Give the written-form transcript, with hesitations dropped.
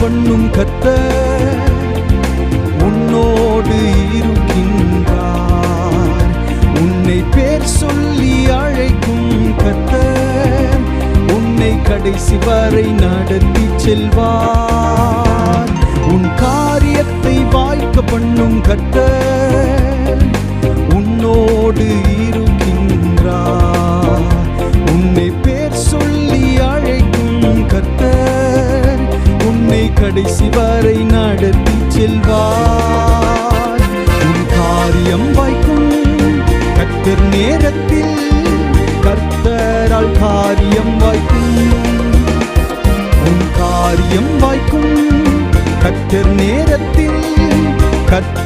பண்ணும் கர்த்தர் உன்னோடு இருக்கின்றார். உன்னை பேர் சொல்லி அழைக்கும் கர்த்தர் உன்னை கடைசி வரை நடத்தி செல்வார். உன் காரியத்தை வாய்க்க பண்ணும் கர்த்தர் உன்னோடு இருக்கின்றார். உன்னை பேர் சொல்லி அழைக்கும் கர்த்தர் உன்னை கடைசி வரை நடத்தி செல்வார். உன் காரியம் வாய்க்கும் கர்த்தர் நேரத்தில் கர்த்தரால் காரியம் வாய்க்கும். உன் காரியம் வாய்க்கும் கர்த்தர் நேரத்தில் கர்த்தர்